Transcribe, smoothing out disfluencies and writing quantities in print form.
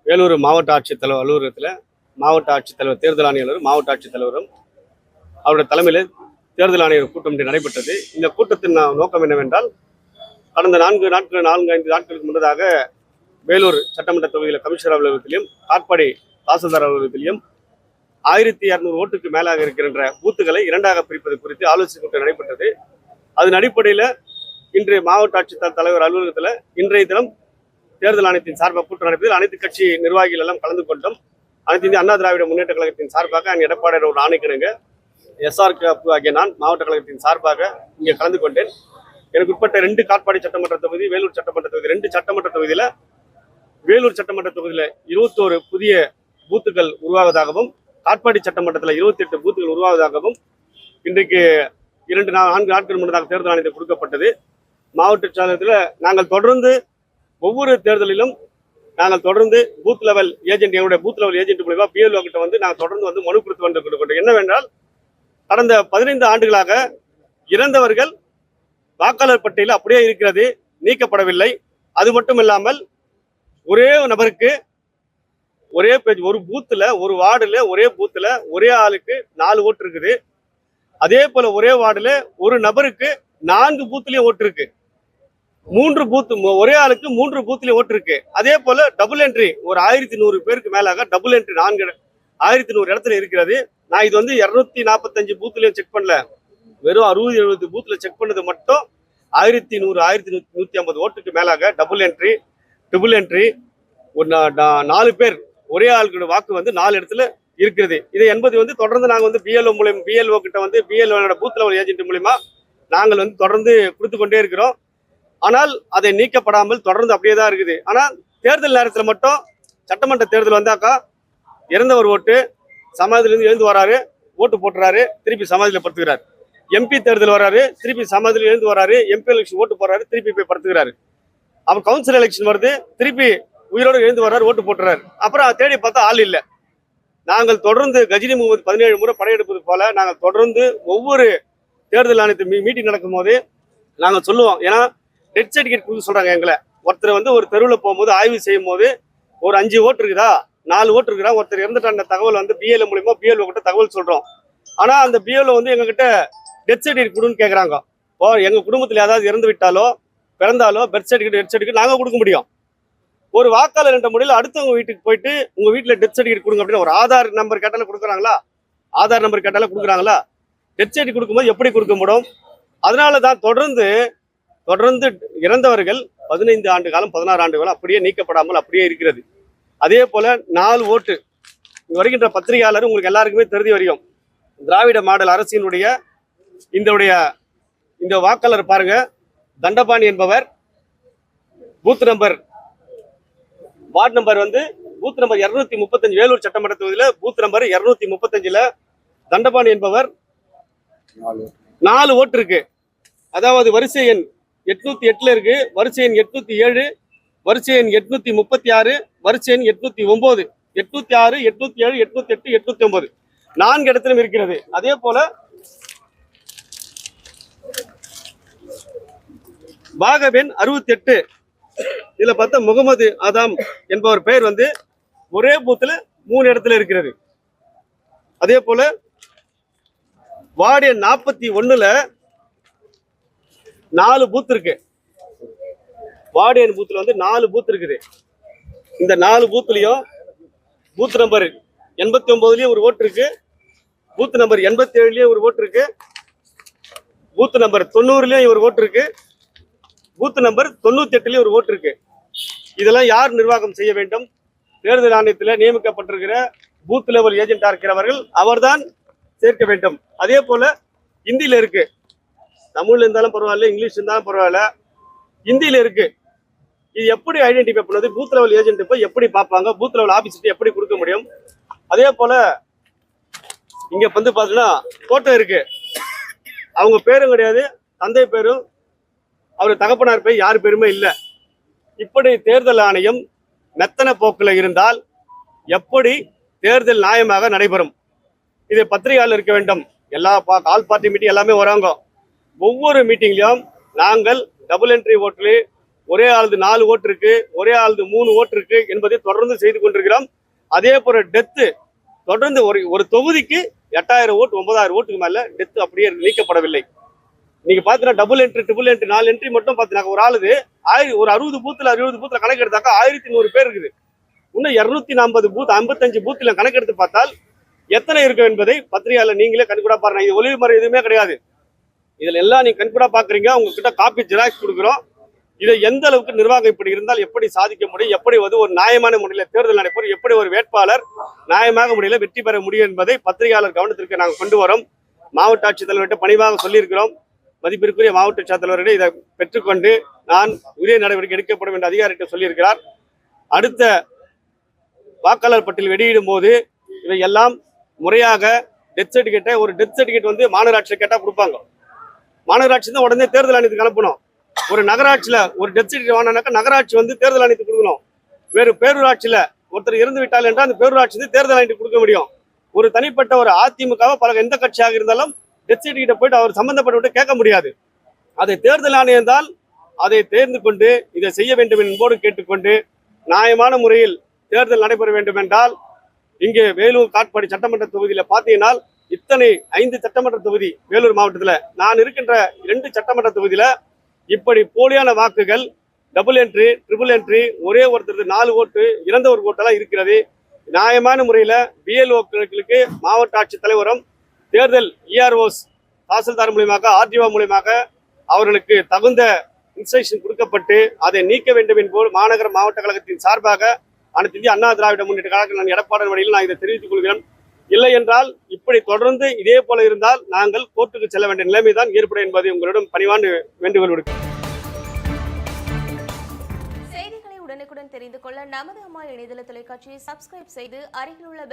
வேலூர் மாவட்ட ஆட்சித்தலைவர் அலுவலகத்தில் மாவட்ட ஆட்சித்தலைவர் தேர்தல் ஆணையாளர் மாவட்ட ஆட்சித்தலைவரும் அவருடைய தலைமையில் தேர்தல் ஆணையர் கூட்டம் நடைபெற்றது. இந்த கூட்டத்தின் நோக்கம் என்னவென்றால், கடந்த 4 5 நாட்களுக்கு முன்னதாக வேலூர் சட்டமன்ற தொகுதியில் கமிஷனர் அலுவலகத்திலும் காட்பாடி தாசில்தார் அலுவலகத்திலும் 1200 ஓட்டுக்கு மேலாக இருக்கின்ற பூத்துகளை இரண்டாக பிரிப்பது குறித்து ஆலோசனை கூட்டம் நடைபெற்றது. அதன் அடிப்படையில் இன்று மாவட்ட ஆட்சித்தலைவர் தலைவர் அலுவலகத்தில் இன்றைய தினம் தேர்தல் ஆணையத்தின் சார்பாக கூட்டம் நடப்பதில் அனைத்து கட்சி நிர்வாகிகள் எல்லாம் கலந்து கொண்டோம். அனைத்து இந்திய அண்ணா திராவிட முன்னேற்ற கழகத்தின் சார்பாக எடப்பாடியார் ஒரு ஆணைக்கிணங்க SRK ஆகிய நான் மாவட்ட கழகத்தின் சார்பாக இங்கே கலந்து கொண்டேன். எனக்கு உட்பட்ட 2 காட்பாடி சட்டமன்ற தொகுதி, வேலூர் சட்டமன்ற தொகுதி, 2 சட்டமன்ற தொகுதியில் வேலூர் சட்டமன்ற தொகுதியில் 21 புதிய பூத்துக்கள் உருவாவதாகவும், காட்பாடி சட்டமன்றத்தில் 28 பூத்துகள் உருவாவதாகவும் இன்றைக்கு 4 நாட்கள் முன்னதாக தேர்தல் ஆணையத்தில் கொடுக்கப்பட்டது. மாவட்ட செயலகத்தில் நாங்கள் தொடர்ந்து ஒவ்வொரு தேர்தலிலும் பூத் லெவல் ஏஜென்ட், எங்களுடைய பூத் லெவல் ஏஜென்ட் மூலமா BLO கிட்ட வந்து நாங்கள் தொடர்ந்து மனு கொடுத்து வந்து கொண்டோம். என்னவென்றால், கடந்த 15 ஆண்டுகளாக இறந்தவர்கள் வாக்காளர் பட்டியலில் அப்படியே இருக்கிறது, நீக்கப்படவில்லை. அது மட்டும் இல்லாமல் ஒரே நபருக்கு ஒரே பேஜ், ஒரு பூத்துல ஒரு வார்டுல ஒரே பூத்துல ஒரே ஆளுக்கு 4 ஓட்டு இருக்குது. அதே போல ஒரே வார்டுல ஒரு நபருக்கு 4 பூத்துலயும் ஓட்டு இருக்கு. 3 பூத், ஒரே ஆளுக்கு 3 பூத்துலயும் ஓட்டு இருக்கு. அதே போல டபுள் என்ட்ரி ஒரு 1100 பேருக்கு மேலாக டபுள் என்ட்ரி 1100 இடத்துல இருக்கிறது. நான் இது வந்து 245 பூத்துலயும் செக் பண்ணல, வெறும் 60-70 பூத்துல செக் பண்ணது மட்டும் 1100 1150 ஓட்டுக்கு மேலாக டபுள் என்ட்ரி ட்ரிபிள் என்ட்ரி ஒரு 4 பேர் ஒரே ஆளுக்கு வாக்கு வந்து 4 இடத்துல இருக்கிறது. இதை என்பது வந்து தொடர்ந்து நாங்கள் வந்து BLO கிட்ட வந்து BLO பூத் லெவல் ஏஜென்ட் மூலமா நாங்கள் வந்து தொடர்ந்து கொடுத்து கொண்டே இருக்கிறோம். ஆனால் அதை நீக்கப்படாமல் தொடர்ந்து அப்படியே தான் இருக்குது. ஆனால் தேர்தல் நேரத்தில் மட்டும் சட்டமன்ற தேர்தல் வந்தாக்கா இறந்தவர் ஓட்டு சமாதியிலிருந்து எழுந்து வராரு, ஓட்டு போட்டுறாரு, திருப்பி சமாதியில் படுத்துக்கிறார். MP தேர்தல் வராரு, திருப்பி சமாதியில் எழுந்து வராரு, MP எலெக்ஷன் ஓட்டு போடுறாரு, திருப்பி போய் படுத்துக்கிறாரு. அப்புறம் கவுன்சில் எலெக்ஷன் வருது, திருப்பி உயிரோடு எழுந்து வர்றாரு, ஓட்டு போட்டுறாரு. அப்புறம் தேடி பார்த்தா ஆள் இல்லை. நாங்கள் தொடர்ந்து கஜினி முகமது 17 முறை படையெடுப்பது போல நாங்கள் தொடர்ந்து ஒவ்வொரு தேர்தல் ஆணையத்து மீட்டிங் நடக்கும் போது நாங்கள் சொல்லுவோம். ஏன்னா டெத் சர்டிஃபிகேட் கொடுக்க சொல்றாங்க எங்களை. ஒருத்தர் வந்து ஒரு தெருவில் போகும்போது ஆய்வு செய்யும் போது ஒரு 5 ஓட்டு இருக்குதா, 4 ஓட்டு இருக்குதா, ஒருத்தர் இறந்துட்டான தகவல் வந்து BLO மூலியமா BLO கிட்ட தகவல் சொல்றோம். ஆனா அந்த BLO வந்து எங்ககிட்ட டெத் சர்டிஃபிகேட் கொடுன்னு கேட்கறாங்க. இப்போ எங்க குடும்பத்தில் ஏதாவது இறந்து விட்டாலோ பிறந்தாலோ டெத் சர்டிஃபிகேட் நாங்க கொடுக்க முடியும். ஒரு வாக்காளர் என்ற முறையில் அடுத்தவங்க வீட்டுக்கு போயிட்டு உங்க வீட்டுல டெத் சர்டிஃபிகேட் கொடுங்க அப்படின்னு ஒரு ஆதார் நம்பர் கேட்டாலும் கொடுக்குறாங்களா? ஆதார் நம்பர் கேட்டாலும் கொடுக்குறாங்களா? டெத் சர்டிஃபிகேட் கொடுக்கும்போது எப்படி கொடுக்க முடியும்? அதனால தான் தொடர்ந்து இறந்தவர்கள் 15 ஆண்டு காலம் 16 ஆண்டு காலம் அப்படியே நீக்கப்படாமல் அப்படியே இருக்கிறது. அதே போல 4 ஓட்டு வருகின்ற பத்திரிகையாளர் உங்களுக்கு எல்லாருக்குமே தெரிஞ்ச வரையும் திராவிட மாடல் அரசினுடைய இந்த வாக்காளர் பாருங்க. தண்டபாணி என்பவர் பூத் நம்பர் வார்டு நம்பர் வந்து பூத் நம்பர் 235 வேலூர் சட்டமன்ற தொகுதியில பூத் நம்பர் 235ல தண்டபாணி என்பவர் 4 ஓட்டு இருக்கு. அதாவது வரிசை எண் 808 இருக்கு, வரிசை எண் 807, வரிசை எண் 836, வரிசை எண் 809, 806, 807, 808, 809 4 இடத்திலும் இருக்கிறது. அதே போல பாகவெண் 68, இதுல பார்த்தா முகமது ஆதாம் என்பவர் பெயர் வந்து ஒரே பூத்துல 3 இடத்துல இருக்கிறது. அதே போல வார்டு 41ல 4 பூத் இருக்கு. வார்டு எண் பூத்துல வந்து 4 பூத் இருக்குது. இந்த 4 பூத்லயும் பூத் நம்பர் 89லயும் ஒரு ஓட்டு இருக்கு, பூத் நம்பர் 87லயும் ஒரு ஓட்டு இருக்கு, பூத் நம்பர் 90லயும் ஒரு ஓட்டு இருக்கு, பூத் நம்பர் 98லயும் ஒரு ஓட்டு இருக்கு. இதெல்லாம் யார் நிர்வாகம் செய்ய வேண்டும்? தேர்தல் ஆணையத்தில் நியமிக்கப்பட்டிருக்கிற பூத் லெவல் ஏஜென்டா இருக்கிறவர்கள் அவர்தான் சேர்க்க வேண்டும். அதே போல ஹிந்தியில இருக்கு, தமிழ்ல இருந்தாலும் பரவாயில்ல, இங்கிலீஷ் இருந்தாலும் பரவாயில்ல, ஹிந்தியில இருக்கு. இது எப்படி ஐடென்டிஃபை பண்ணுவது? பூத் லெவல் ஏஜென்ட் போய் எப்படி பார்ப்பாங்க? பூத் லெவல் ஆபீஸ்க்கு எப்படி கொடுக்க முடியும்? அதே போல இங்க வந்து பாத்தீங்கன்னா போட்டோ இருக்கு, அவங்க பேரும் கிடையாது, தந்தை பேரும் அவர் தகப்பனார் பேர் யார் பேருமே இல்லை. இப்படி தேர்தல் ஆணையம் மெத்தன போக்கில் இருந்தால் எப்படி தேர்தல் நியாயமாக நடைபெறும்? இது பத்திரிகையாளர் இருக்க வேண்டும். எல்லா ஆல் பார்ட்டி மீட்டிங் எல்லாமே வராங்க. ஒவ்வொரு மீட்டிங்லயும் நாங்கள் டபுள் என்ட்ரி ஓட்டு ஒரே ஆளுது 4 ஓட்டு இருக்கு, ஒரே ஆளுது 3 ஓட்டு இருக்கு என்பதை தொடர்ந்து செய்து கொண்டிருக்கிறோம். அதே போல டெத்து தொடர்ந்து ஒரு தொகுதிக்கு 8000 ஓட்டு 9000 ஓட்டுக்கு மேல டெத்து அப்படியே நீக்கப்படவில்லை. நீங்க பாத்தீங்கன்னா double entry, triple entry 4 entry மட்டும் பாத்தீங்கன்னா ஒரு ஆளுது ஒரு 60 பூத்துல கணக்கு எடுத்தாக்கா 1100 பேர் இருக்குது. இன்னும் 240 பூத் 55 பூத்துல கணக்கெடுத்து பார்த்தால் எத்தனை இருக்கும் என்பதை பத்திரிகையாளர் நீங்களே கண்கூடா பாருங்க. இது ஒளிவு முறை எதுவுமே கிடையாது. இதுல எல்லாம் நீங்க கண்கூடா பாக்குறீங்க. உங்ககிட்ட காப்பி ஜெராக்ஸ் கொடுக்குறோம். இதை எந்த அளவுக்கு நிர்வாகம் இப்படி இருந்தால் எப்படி சாதிக்க முடியும், எப்படி ஒரு நியாயமான முறையில் தேர்தல் நடைபெறும், எப்படி ஒரு வேட்பாளர் நியாயமாக முறையில் வெற்றி பெற முடியும் என்பதை பத்திரிகையாளர் கவனத்திற்கு நாங்கள் கொண்டு வரோம். மாவட்ட ஆட்சித்தலைவர்கிட்ட பணிவாக சொல்லியிருக்கிறோம். மதிப்பிற்குரிய மாவட்ட ஆட்சித்தலைவர்கிட்ட இதை பெற்றுக்கொண்டு நான் உரிய நடவடிக்கை எடுக்கப்படும் என்று அதிகாரிகிட்ட சொல்லியிருக்கிறார். அடுத்த வாக்காளர் பட்டியல் வெளியிடும் போது இவை எல்லாம் முறையாக டெத் சர்டிபிகேட்டை ஒரு டெத் சர்டிபிகேட் மாநகராட்சியில் கேட்டால் கொடுப்பாங்க. மாநகராட்சி தான் உடனே தேர்தல் ஆணையத்துக்கு அனுப்பணும். ஒரு நகராட்சியில் ஒரு டெத் சர்டிபிகேட் வாங்கினாக்கா நகராட்சி தேர்தல் ஆணையத்துக்கு கொடுக்கணும். வேறு பேரூராட்சியில் ஒருத்தர் இறந்து விட்டால் என்றால் அந்த பேரூராட்சி தேர்தல் ஆணையத்துக்கு கொடுக்க முடியும். ஒரு தனிப்பட்ட ஒரு அதிமுகவை பல எந்த கட்சியாக இருந்தாலும் டெத் சர்டிபிகேட்டை போயிட்டு அவர் சம்பந்தப்பட்டு கேட்க முடியாது. அதை தேர்தல் ஆணையம் தான் அதை தேர்ந்து கொண்டு இதை செய்ய வேண்டும் என்போடு கேட்டுக்கொண்டு நியாயமான முறையில் தேர்தல் நடைபெற வேண்டும் என்றால் இங்கே வேலூர் காட்பாடி சட்டமன்ற தொகுதியில் பார்த்தீங்கன்னா இத்தனை 5 சட்டமன்ற தொகுதி வேலூர் மாவட்டத்தில் நான் இருக்கின்ற 2 சட்டமன்ற தொகுதியில் இப்படி போலியான வாக்குகள் டபுள் என்ட்ரி, ட்ரிபிள் என்ட்ரி, ஒரே ஒருத்தருக்கு 4 ஓட்டு, இறந்தவர் ஓட்டெல்லாம் இருக்கிறது. நியாயமான முறையில் பிஎல்ஓக்களுக்கு மாவட்ட ஆட்சித்தலைவரும் தேர்தல் இஆர்ஓஸ் தாசில்தார் மூலியமாக ஆர்டிஓ மூலியமாக அவர்களுக்கு தகுந்த இன்ஸ்ட்ரக்ஷன் கொடுக்கப்பட்டு அதை நீக்க வேண்டும் என்போது மாநகர மாவட்ட கழகத்தின் சார்பாக அனைத்து இந்திய அண்ணா திராவிட முன்னேற்ற கழக நான் எடப்பாடி வழியில் நான் இதை தெரிவித்துக் கொள்கிறேன். இல்லை என்றால் இப்படி தொடர்ந்து இதே போல இருந்தால் நாங்கள் கோர்ட்டுக்கு செல்ல வேண்டிய நிலைமைதான் ஏற்படும் என்பதை உங்களிடம் பணிவான வேண்டுகோள் விடுக்கிறேன். செய்திகளை உடனுக்குடன் தெரிந்து கொள்ள நமது அம்மா இணையதள தொலைக்காட்சியை சப்ஸ்கிரைப் செய்து அருகில் உள்ள